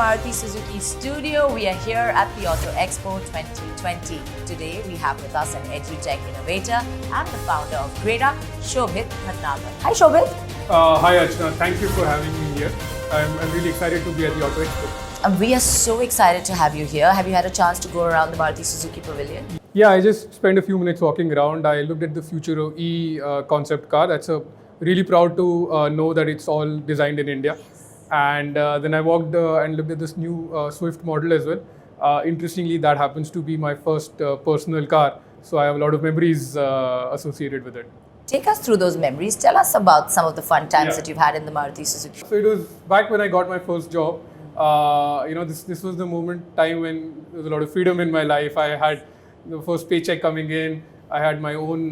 Maruti Suzuki studio. We are here at the Auto Expo 2020. Today we have with us an edutech innovator and the founder of GreatUp, Shobhit Bhatnagar. Hi Shobhit. Hi Archana, thank you for having me here. I'm really excited to be at the Auto Expo. We are so excited to have you here. Have you had a chance to go around the Maruti Suzuki Pavilion? Yeah, I just spent a few minutes walking around. I looked at the Future of concept car. That's really proud to know that it's all designed in India. And then I walked and looked at this new Swift model as well. Interestingly, that happens to be my first personal car. So I have a lot of memories associated with it. Take us through those memories. Tell us about some of the fun times that you've had in the Maruti Suzuki. So it was back when I got my first job. This was the time when there was a lot of freedom in my life. I had the first paycheck coming in. I had my own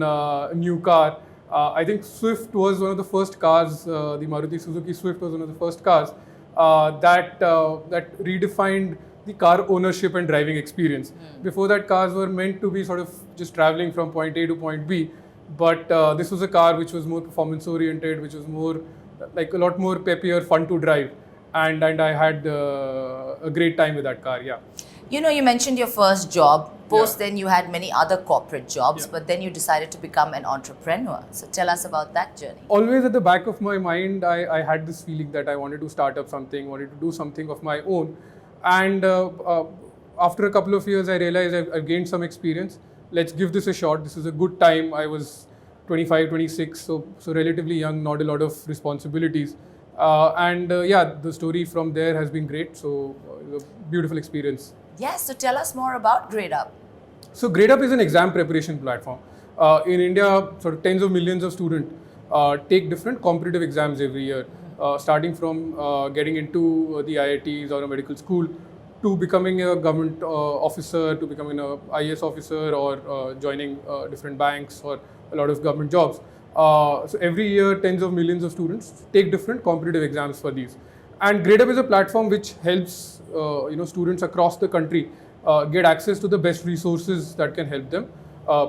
new car. I think Swift was one of the first cars. The Maruti Suzuki Swift was one of the first cars that redefined the car ownership and driving experience. Before that, cars were meant to be sort of just traveling from point A to point B. But this was a car which was more performance oriented, which was more like a lot more peppier, fun to drive. And I had a great time with that car, yeah. You know, you mentioned your first job. Then you had many other corporate jobs, but then you decided to become an entrepreneur. So tell us about that journey. Always at the back of my mind, I had this feeling that I wanted to start up something, wanted to do something of my own. And after a couple of years, I realized I've gained some experience. Let's give this a shot. This is a good time. I was 25, 26, so relatively young, not a lot of responsibilities. The story from there has been great. So a beautiful experience. Yes, so tell us more about GreatUp. So GreatUp is an exam preparation platform. In India, sort of tens of millions of students take different competitive exams every year, starting from getting into the IITs or a medical school, to becoming a government officer, to becoming an IAS officer, or joining different banks or a lot of government jobs. So every year, tens of millions of students take different competitive exams for these. And GreatUp is a platform which helps students across the country get access to the best resources that can help them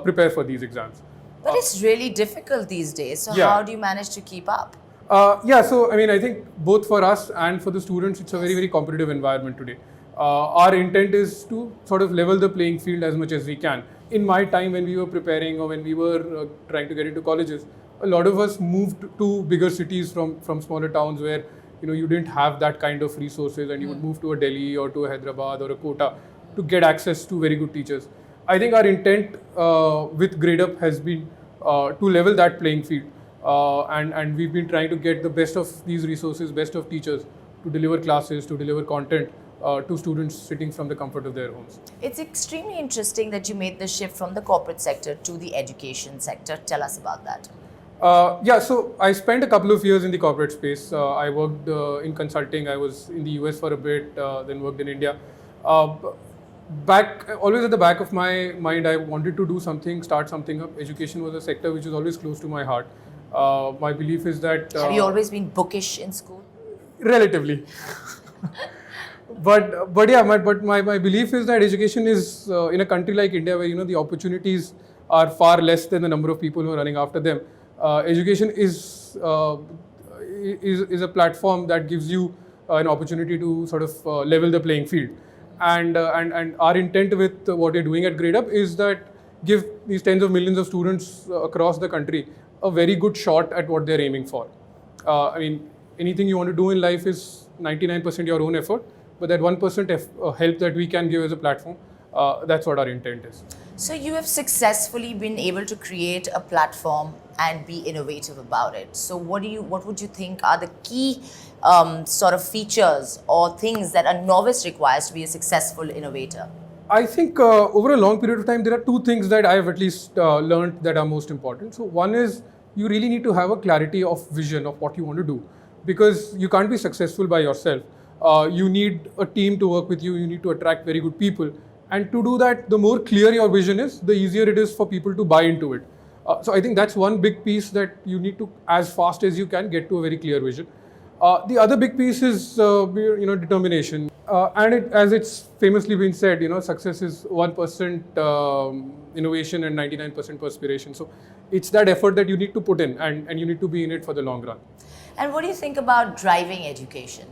prepare for these exams. But it's really difficult these days. So how do you manage to keep up? I think both for us and for the students, it's a very, very competitive environment today. Our intent is to sort of level the playing field as much as we can. In my time when we were preparing or when we were trying to get into colleges, a lot of us moved to bigger cities from smaller towns where you didn't have that kind of resources, and you would move to a Delhi or to a Hyderabad or a Kota to get access to very good teachers. I think our intent with GreatUp has been to level that playing field, and we've been trying to get the best of these resources, best of teachers to deliver classes, to deliver content to students sitting from the comfort of their homes. It's extremely interesting that you made the shift from the corporate sector to the education sector. Tell us about that. So I spent a couple of years in the corporate space. I worked in consulting. I was in the US for a bit, then worked in India. Always at the back of my mind, I wanted to do something, start something up. Education was a sector which is always close to my heart. My belief is that... Have you always been bookish in school? Relatively. But my belief is that education is, in a country like India, where the opportunities are far less than the number of people who are running after them. Education is a platform that gives you an opportunity to sort of level the playing field, and our intent with what we're doing at GreatUp is that give these tens of millions of students across the country a very good shot at what they're aiming for. Anything you want to do in life is 99% your own effort, but that 1% help that we can give as a platform, that's what our intent is. So you have successfully been able to create a platform and be innovative about it. So what would you think are the key sort of features or things that a novice requires to be a successful innovator? I think over a long period of time, there are two things that I have at least learned that are most important. So one is you really need to have a clarity of vision of what you want to do, because you can't be successful by yourself. You need a team to work with you. You need to attract very good people. And to do that, the more clear your vision is, the easier it is for people to buy into it. So I think that's one big piece that you need to, as fast as you can, get to a very clear vision. The other big piece is determination. As it's famously been said, success is 1% innovation and 99% perspiration. So it's that effort that you need to put in, and you need to be in it for the long run. And what do you think about driving education?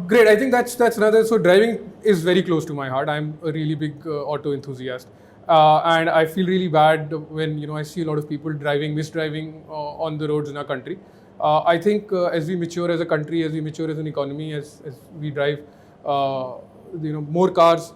Great. I think that's another. So driving is very close to my heart. I'm a really big auto enthusiast, and I feel really bad when I see a lot of people misdriving on the roads in our country. I think as we mature as a country, as we mature as an economy, as we drive, more cars,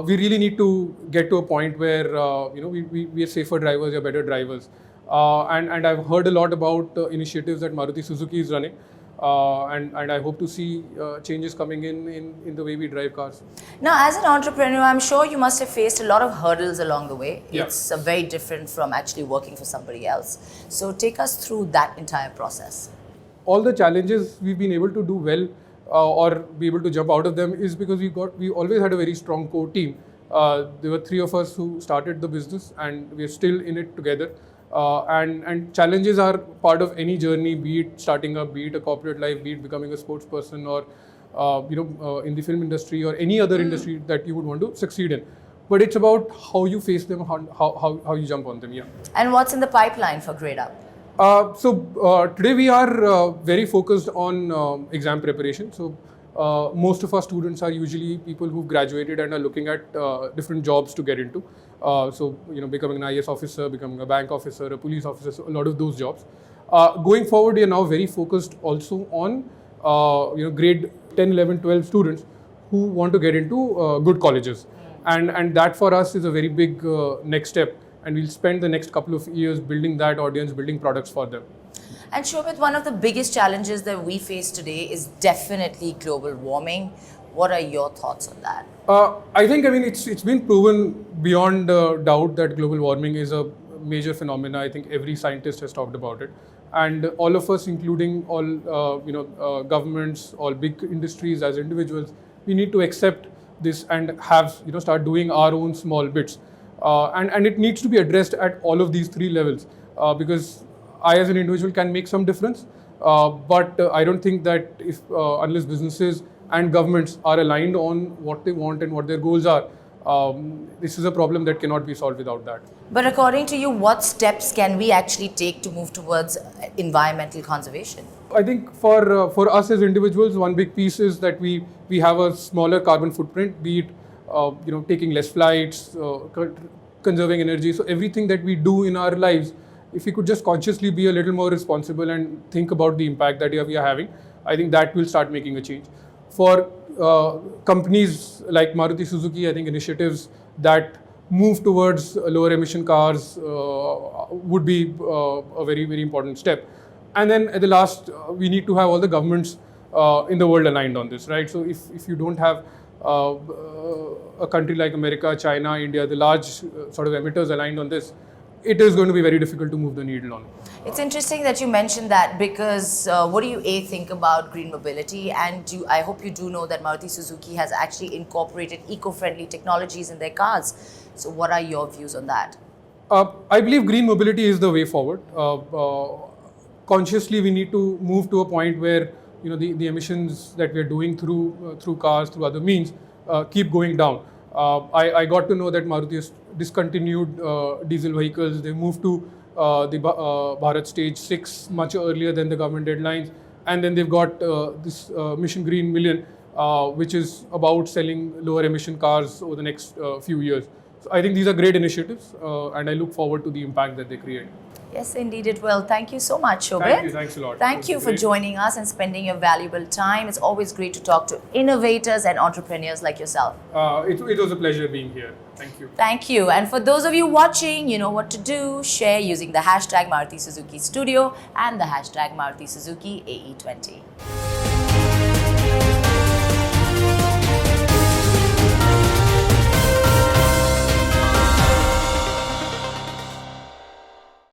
we really need to get to a point where we are safer drivers, we are better drivers. And I've heard a lot about initiatives that Maruti Suzuki is running. And I hope to see changes coming in the way we drive cars. Now, as an entrepreneur, I'm sure you must have faced a lot of hurdles along the way. Yeah. It's very different from actually working for somebody else. So take us through that entire process. All the challenges we've been able to do well or be able to jump out of them is because we always had a very strong core team. There were 3 of us who started the business, and we're still in it together. And challenges are part of any journey, be it starting up, be it a corporate life, be it becoming a sports person, or in the film industry or any other industry that you would want to succeed in. But it's about how you face them, how you jump on them. Yeah. And what's in the pipeline for GreatUp? Today we are very focused on exam preparation. So most of our students are usually people who've graduated and are looking at different jobs to get into. Becoming an IAS officer, becoming a bank officer, a police officer, so a lot of those jobs. Going forward, we are now very focused also on grade 10, 11, 12 students who want to get into good colleges. And that for us is a very big next step. And we'll spend the next couple of years building that audience, building products for them. And Shobhit, one of the biggest challenges that we face today is definitely global warming. What are your thoughts on that? It's been proven beyond doubt that global warming is a major phenomena. I think every scientist has talked about it, and all of us, including all governments, all big industries, as individuals, we need to accept this and start doing our own small bits. And it needs to be addressed at all of these 3 levels because I, as an individual, can make some difference. But I don't think that unless businesses and governments are aligned on what they want and what their goals are, this is a problem that cannot be solved without that. But according to you, what steps can we actually take to move towards environmental conservation? I think for us as individuals, one big piece is that we have a smaller carbon footprint, be it taking less flights, conserving energy. So everything that we do in our lives, if we could just consciously be a little more responsible and think about the impact that we are having, I think that will start making a change. For companies like Maruti Suzuki, I think initiatives that move towards lower emission cars would be a very, very important step. And then at the last, we need to have all the governments in the world aligned on this, right? So if you don't have a country like America, China, India, the large sort of emitters aligned on this, it is going to be very difficult to move the needle on. It's interesting that you mentioned that because what do you think about green mobility? And I hope you do know that Maruti Suzuki has actually incorporated eco-friendly technologies in their cars. So what are your views on that? I believe green mobility is the way forward. Consciously, we need to move to a point where the emissions that we are doing through cars, through other means, keep going down. I got to know that Maruti has discontinued diesel vehicles. They moved to the Bharat Stage 6 much earlier than the government deadlines. And then they've got this Mission Green Million, which is about selling lower emission cars over the next few years. So I think these are great initiatives, and I look forward to the impact that they create. Yes, indeed it will. Thank you so much, Shobhit. Thank you. Thanks a lot. Thank you for joining us and spending your valuable time. It's always great to talk to innovators and entrepreneurs like yourself. It was a pleasure being here. Thank you. Thank you. And for those of you watching, you know what to do. Share using the hashtag Maruti Suzuki Studio and the hashtag Maruti Suzuki AE20.